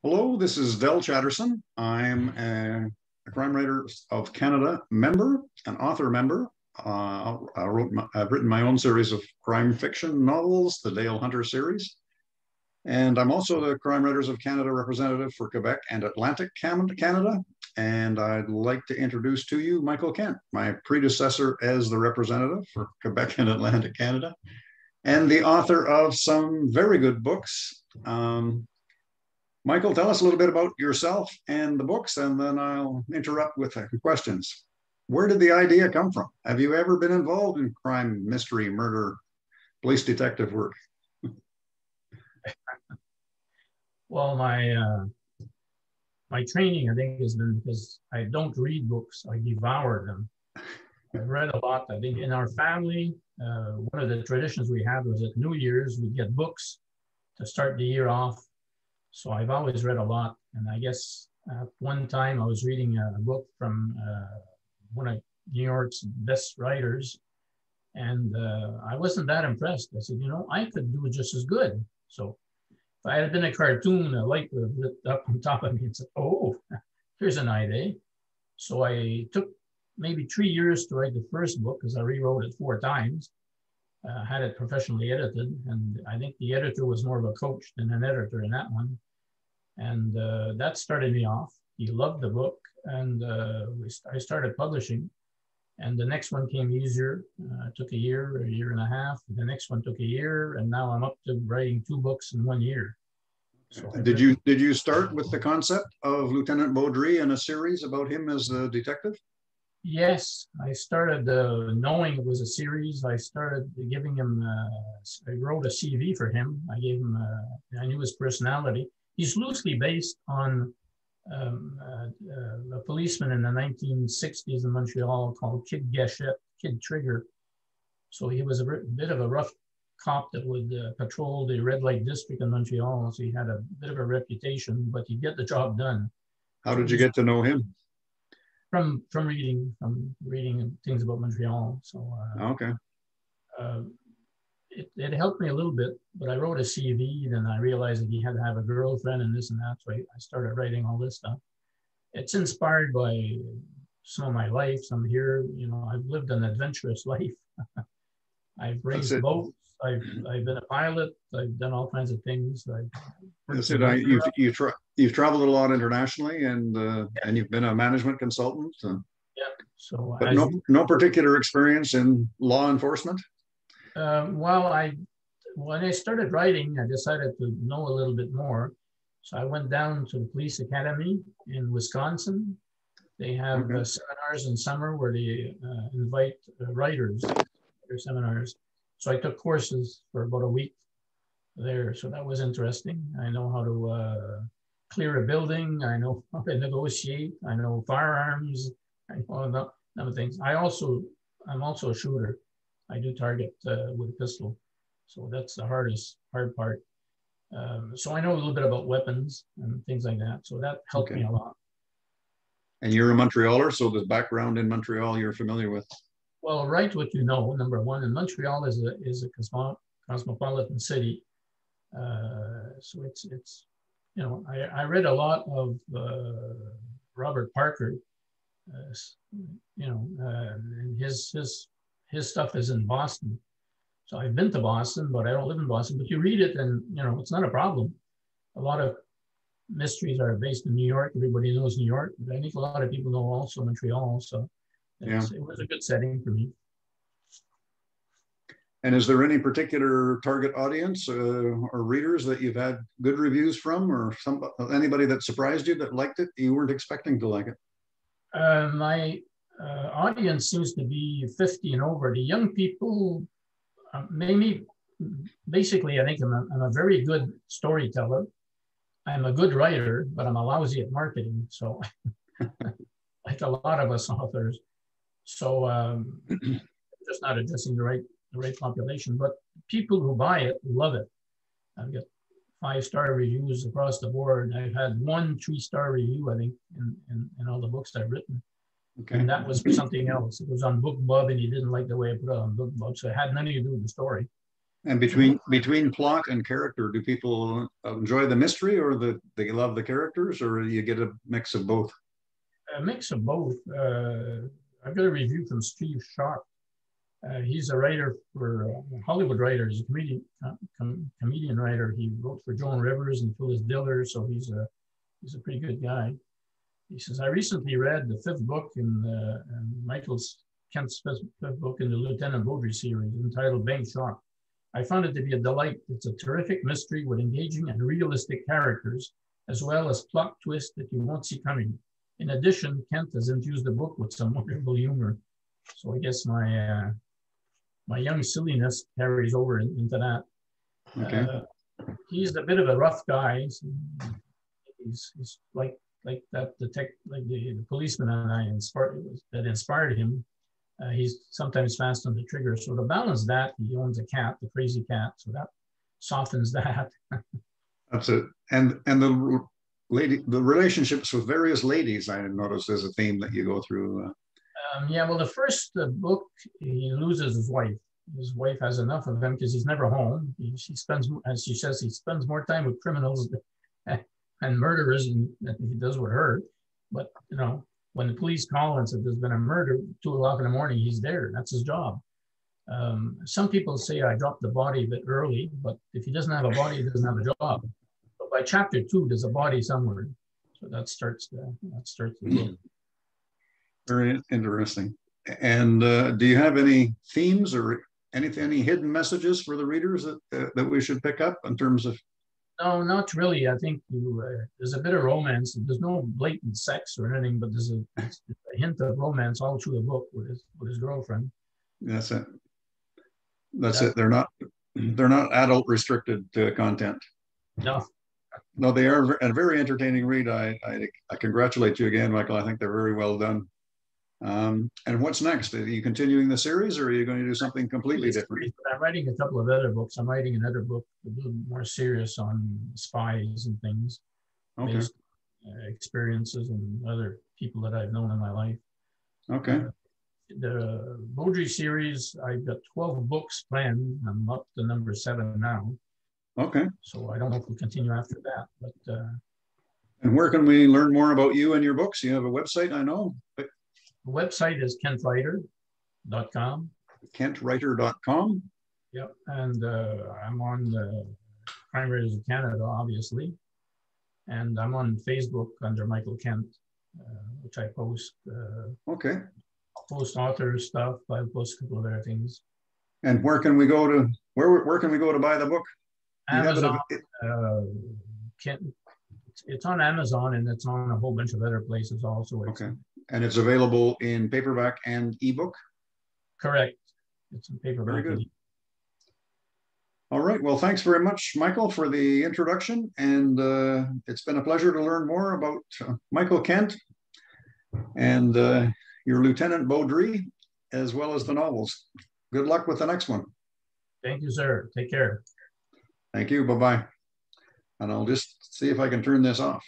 Hello, this is Del Chatterson. I'm a Crime Writers of Canada member, an author member. I've written my own series of crime fiction novels, the Dale Hunter series. And I'm also the Crime Writers of Canada representative for Quebec and Atlantic Canada. And I'd like to introduce to you Michael Kent, my predecessor as the representative for Quebec and Atlantic Canada, and the author of some very good books. Michael, tell us a little bit about yourself and the books, and then I'll interrupt with questions. Where did the idea come from? Have you ever been involved in crime, mystery, murder, police detective work? Well, my training, I think, has been because I don't read books, I devour them. I've read a lot. I think in our family, one of the traditions we had was at New Year's, we'd get books to start the year off. So I've always read a lot. And I guess at one time I was reading a book from one of New York's best writers. And I wasn't that impressed. I said, I could do it just as good. So if I had been a cartoon, a light would have lit up on top of me and said, oh, here's an idea. So I took maybe 3 years to write the first book because I rewrote it 4 times. Had it professionally edited, and I think the editor was more of a coach than an editor in that one. And that started me off. He loved the book, and I started publishing. And the next one came easier. It took a year and a half. The next one took a year, and now I'm up to writing 2 books in 1 year. So did you start with the concept of Lieutenant Beaudry and a series about him as a detective? Yes, I started knowing it was a series. I started giving him, I wrote a CV for him. I gave him, I knew his personality. He's loosely based on a policeman in the 1960s in Montreal called Kid Geshep, Kid Trigger. So he was a bit of a rough cop that would patrol the red light district in Montreal. So he had a bit of a reputation, but he'd get the job done. How did you get to know him? From reading things about Montreal. So okay. It helped me a little bit, but I wrote a CV, then I realized that he had to have a girlfriend and this and that. So I started writing all this stuff. It's inspired by some of my life. Some here, I've lived an adventurous life. I've raised boats. I've been a pilot. I've done all kinds of things. You've traveled a lot internationally, and you've been a management consultant. Yeah. So, but no particular experience in law enforcement. When I started writing, I decided to know a little bit more. So I went down to the police academy in Wisconsin. They have seminars in summer where they invite writers to their seminars. So I took courses for about a week there. So that was interesting. I know how to clear a building. I know how to negotiate. I know firearms. I know other things. I'm also a shooter. I do target with a pistol. So that's the hard part. So I know a little bit about weapons and things like that. So that helped me a lot. And you're a Montrealer, so the background in Montreal you're familiar with? Well, write what you know, number one. And Montreal is a cosmopolitan city. So it's I read a lot of Robert Parker, and his stuff is in Boston. So I've been to Boston, but I don't live in Boston. But you read it and, it's not a problem. A lot of mysteries are based in New York. Everybody knows New York. But I think a lot of people know also Montreal. So it was a good setting for me. And is there any particular target audience or readers that you've had good reviews from, or anybody that surprised you that liked it, you weren't expecting to like it? My audience seems to be 50 and over. The young people, basically, I think I'm a very good storyteller. I'm a good writer, but I'm a lousy at marketing. So like a lot of us authors. So just not addressing the right population, but people who buy it love it. I've got 5-star reviews across the board. I've had 1 3-star review, I think, in all the books I've written. Okay. And that was for something else. It was on BookBub, and he didn't like the way I put it on BookBub, so it had nothing to do with the story. And between plot and character, do people enjoy the mystery, or they love the characters, or you get a mix of both? A mix of both. I've got a review from Steve Sharp. He's a writer for Hollywood writer. He's a comedian writer. He wrote for Joan Rivers and Phyllis Diller, so he's a pretty good guy. He says, I recently read the fifth book in Michael Kent's fifth book in the Lieutenant Beaudry series, entitled Bank Shot. I found it to be a delight. It's a terrific mystery with engaging and realistic characters, as well as plot twists that you won't see coming. In addition, Kent has infused the book with some wonderful humor. So I guess my young silliness carries over into that. Okay. He's a bit of a rough guy. He's like the policeman that inspired him. He's sometimes fast on the trigger. So to balance that, he owns a cat, the crazy cat. So that softens that. That's it. And the relationships with various ladies, I noticed, is a theme that you go through. Yeah, well, the first book, he loses his wife. His wife has enough of him because he's never home. She spends, as she says, he spends more time with criminals and murderers than he does with her. But, you know, when the police call and say there's been a murder, 2 o'clock in the morning, he's there. That's his job. Some people say I dropped the body a bit early, but if he doesn't have a body, he doesn't have a job. But by chapter 2, there's a body somewhere. So that starts the book. Very interesting. And do you have any themes or any hidden messages for the readers that we should pick up in terms of? No, not really. I think there's a bit of romance. There's no blatant sex or anything, but there's a hint of romance all through the book with his girlfriend. That's it. That's it. They're not adult restricted content. No. No, they are a very entertaining read. I congratulate you again, Michael. I think they're very well done. And what's next? Are you continuing the series, or are you going to do something completely different? I'm writing a couple of other books. I'm writing another book a little more serious on spies and things, okay, based experiences and other people that I've known in my life. Okay. The Beaudry series, I've got 12 books planned. I'm up to number 7 now. Okay. So I don't know if we'll continue after that, but. And where can we learn more about you and your books? You have a website, I know. The website is kentwriter.com. Kentwriter.com. Yep. And I'm on the Crime Writers of Canada, obviously. And I'm on Facebook under Michael Kent, which I post. Okay. I'll post author stuff. I'll post a couple of other things. And where can we go to buy the book? Amazon. It's on Amazon, and it's on a whole bunch of other places also. Okay. And it's available in paperback and ebook? Correct. It's in paperback. Very good. All right. Well, thanks very much, Michael, for the introduction. And it's been a pleasure to learn more about Michael Kent and your Lieutenant Beaudry, as well as the novels. Good luck with the next one. Thank you, sir. Take care. Thank you. Bye-bye. And I'll just see if I can turn this off.